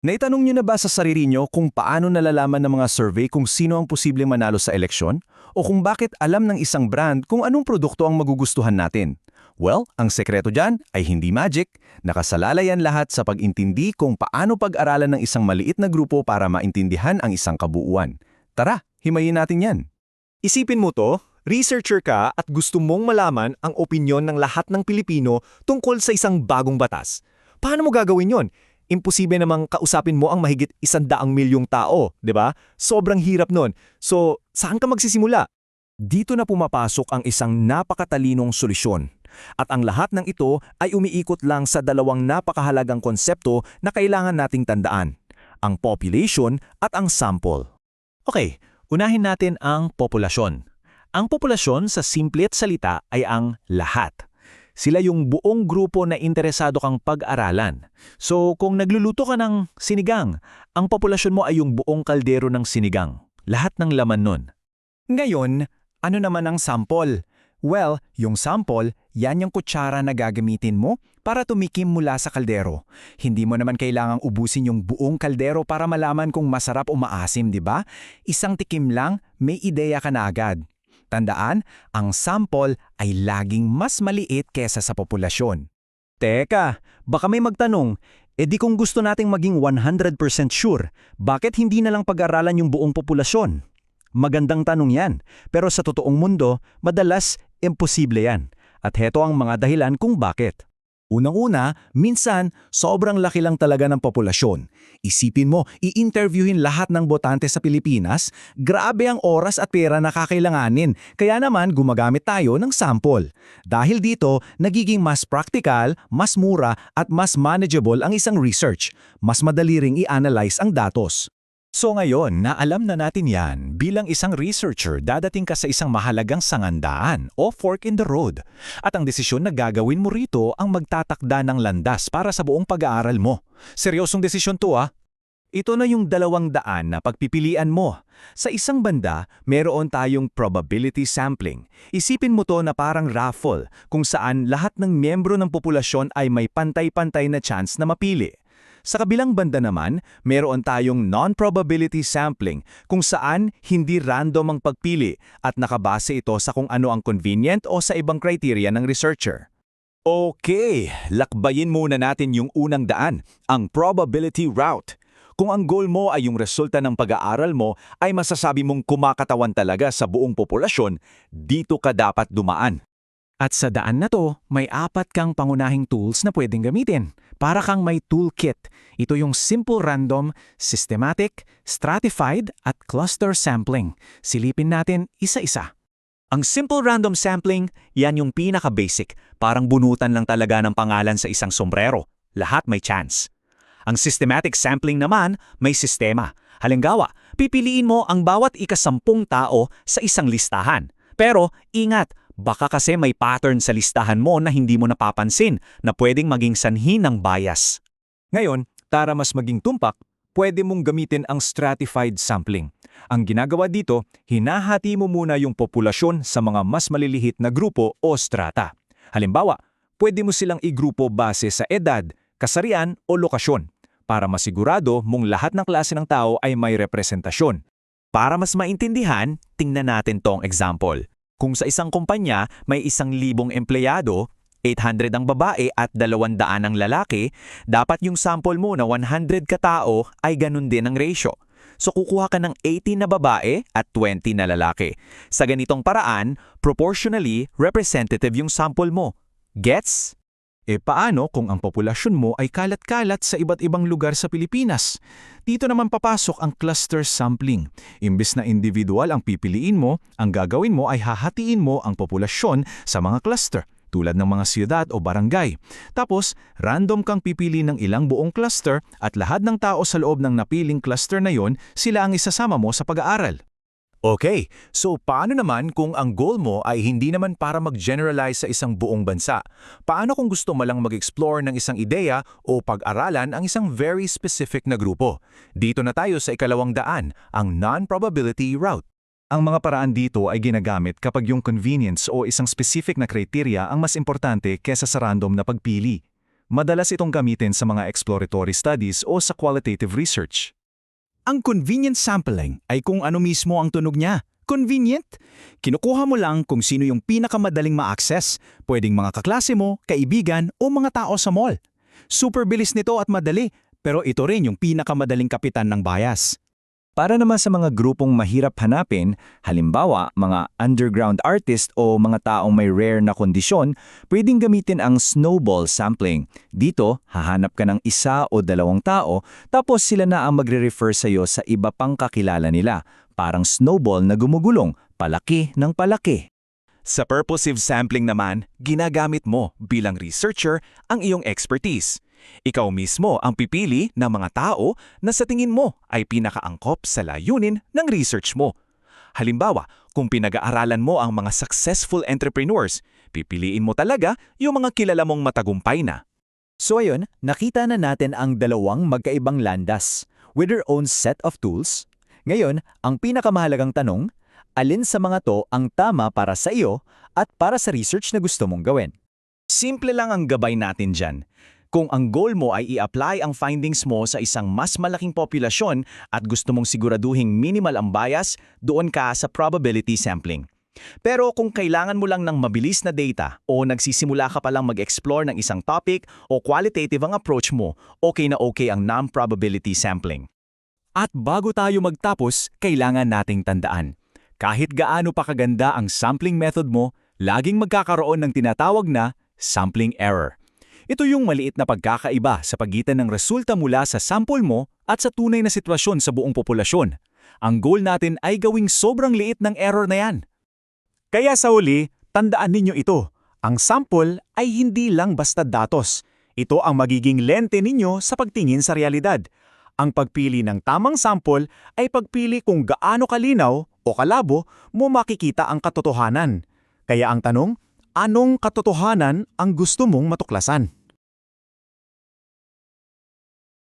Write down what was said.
Naitanong niyo na ba sa sarili niyo kung paano nalalaman ng mga survey kung sino ang posibleng manalo sa eleksyon? O kung bakit alam ng isang brand kung anong produkto ang magugustuhan natin? Well, ang sekreto dyan ay hindi magic. Nakasalalay yan lahat sa pag-intindi kung paano pag-aralan ng isang maliit na grupo para maintindihan ang isang kabuuan. Tara, himayin natin yan. Isipin mo to, researcher ka at gusto mong malaman ang opinyon ng lahat ng Pilipino tungkol sa isang bagong batas. Paano mo gagawin yon? Imposible namang kausapin mo ang mahigit 100 milyong tao, di ba? Sobrang hirap nun. So, saan ka magsisimula? Dito na pumapasok ang isang napakatalinong solusyon. At ang lahat ng ito ay umiikot lang sa dalawang napakahalagang konsepto na kailangan nating tandaan, ang population at ang sample. Okay, unahin natin ang populasyon. Ang populasyon sa simple at salita ay ang lahat. Sila yung buong grupo na interesado kang pag-aralan. So kung nagluluto ka ng sinigang, ang populasyon mo ay yung buong kaldero ng sinigang. Lahat ng laman nun. Ngayon, ano naman ang sample? Well, yung sample, yan yung kutsara na gagamitin mo para tumikim mula sa kaldero. Hindi mo naman kailangang ubusin yung buong kaldero para malaman kung masarap o maasim, di ba? Isang tikim lang, may ideya ka na agad. Tandaan, ang sample ay laging mas maliit kesa sa populasyon. Teka, baka may magtanong, di kung gusto nating maging 100% sure, bakit hindi na lang pag-aralan yung buong populasyon? Magandang tanong yan, pero sa totoong mundo, madalas imposible yan. At heto ang mga dahilan kung bakit. Unang-una, minsan, sobrang laki lang talaga ng populasyon. Isipin mo, i-interviewin lahat ng botante sa Pilipinas, grabe ang oras at pera na kakailanganin, kaya naman gumagamit tayo ng sample. Dahil dito, nagiging mas practical, mas mura at mas manageable ang isang research. Mas madali ring i-analyze ang datos. So ngayon, na alam na natin yan, bilang isang researcher, dadating ka sa isang mahalagang sangandaan o fork in the road. At ang desisyon na gagawin mo rito ang magtatakda ng landas para sa buong pag-aaral mo. Seryosong desisyon to ah. Ito na yung 200 na pagpipilian mo. Sa isang banda, meron tayong probability sampling. Isipin mo to na parang raffle, kung saan lahat ng miyembro ng populasyon ay may pantay-pantay na chance na mapili. Sa kabilang banda naman, meron tayong non-probability sampling kung saan hindi random ang pagpili at nakabase ito sa kung ano ang convenient o sa ibang criteria ng researcher. Okay, lakbayin muna natin yung unang daan, ang probability route. Kung ang goal mo ay yung resulta ng pag-aaral mo ay masasabi mong kumakatawan talaga sa buong populasyon, dito ka dapat dumaan. At sa daan na to, may 4 kang pangunahing tools na pwedeng gamitin. Para kang may toolkit. Ito yung simple random, systematic, stratified at cluster sampling. Silipin natin isa-isa. Ang simple random sampling, yan yung pinaka-basic. Parang bunutan lang talaga ng pangalan sa isang sombrero. Lahat may chance. Ang systematic sampling naman, may sistema. Halimbawa, pipiliin mo ang bawat ika-10 tao sa isang listahan. Pero, ingat, baka kasi may pattern sa listahan mo na hindi mo napapansin na pwedeng maging sanhi ng bias. Ngayon, para mas maging tumpak, pwede mong gamitin ang stratified sampling. Ang ginagawa dito, hinahati mo muna yung populasyon sa mga mas malilihit na grupo o strata. Halimbawa, pwede mo silang igrupo base sa edad, kasarian o lokasyon para masigurado mong lahat ng klase ng tao ay may representasyon. Para mas maintindihan, tingnan natin tong example. Kung sa isang kumpanya may 1,000 empleyado, 800 ang babae at 200 ang lalaki, dapat yung sample mo na 100 katao ay ganun din ang ratio. So kukuha ka ng 80 na babae at 20 na lalaki. Sa ganitong paraan, proportionally representative yung sample mo. Gets? Paano kung ang populasyon mo ay kalat-kalat sa iba't ibang lugar sa Pilipinas? Dito naman papasok ang cluster sampling. Imbes na individual ang pipiliin mo, ang gagawin mo ay hahatiin mo ang populasyon sa mga cluster, tulad ng mga siyudad o barangay. Tapos, random kang pipili ng ilang buong cluster at lahat ng tao sa loob ng napiling cluster na yon, sila ang isasama mo sa pag-aaral. Okay, so paano naman kung ang goal mo ay hindi naman para mag-generalize sa isang buong bansa? Paano kung gusto mo lang mag-explore ng isang ideya o pag-aralan ang isang very specific na grupo? Dito na tayo sa ikalawang daan, ang non-probability route. Ang mga paraan dito ay ginagamit kapag yung convenience o isang specific na criteria ang mas importante kesa sa random na pagpili. Madalas itong gamitin sa mga exploratory studies o sa qualitative research. Ang convenient sampling ay kung ano mismo ang tunog niya. Convenient? Kinukuha mo lang kung sino yung pinakamadaling ma-access, pwedeng mga kaklase mo, kaibigan o mga tao sa mall. Super bilis nito at madali, pero ito rin yung pinakamadaling kapitan ng bias. Para naman sa mga grupong mahirap hanapin, halimbawa mga underground artist o mga taong may rare na kondisyon, pwedeng gamitin ang snowball sampling. Dito, hahanap ka ng isa o dalawang tao, tapos sila na ang magre-refer sa'yo sa iba pang kakilala nila, parang snowball na gumugulong, palaki ng palaki. Sa purposive sampling naman, ginagamit mo bilang researcher ang iyong expertise. Ikaw mismo ang pipili ng mga tao na sa tingin mo ay pinakaangkop sa layunin ng research mo. Halimbawa, kung pinag-aaralan mo ang mga successful entrepreneurs, pipiliin mo talaga yung mga kilala mong matagumpay na. So ayun, nakita na natin ang dalawang magkaibang landas, with their own set of tools. Ngayon, ang pinakamahalagang tanong, alin sa mga to ang tama para sa iyo at para sa research na gusto mong gawin? Simple lang ang gabay natin dyan. Kung ang goal mo ay i-apply ang findings mo sa isang mas malaking populasyon at gusto mong siguraduhing minimal ang bias, doon ka sa probability sampling. Pero kung kailangan mo lang ng mabilis na data o nagsisimula ka palang mag-explore ng isang topic o qualitative ang approach mo, okay na okay ang non-probability sampling. At bago tayo magtapos, kailangan nating tandaan. Kahit gaano pa kaganda ang sampling method mo, laging magkakaroon ng tinatawag na sampling error. Ito yung maliit na pagkakaiba sa pagitan ng resulta mula sa sample mo at sa tunay na sitwasyon sa buong populasyon. Ang goal natin ay gawing sobrang liit ng error na yan. Kaya sa huli, tandaan ninyo ito. Ang sample ay hindi lang basta datos. Ito ang magiging lente ninyo sa pagtingin sa realidad. Ang pagpili ng tamang sample ay pagpili kung gaano kalinaw o kalabo mo makikita ang katotohanan. Kaya ang tanong, anong katotohanan ang gusto mong matuklasan?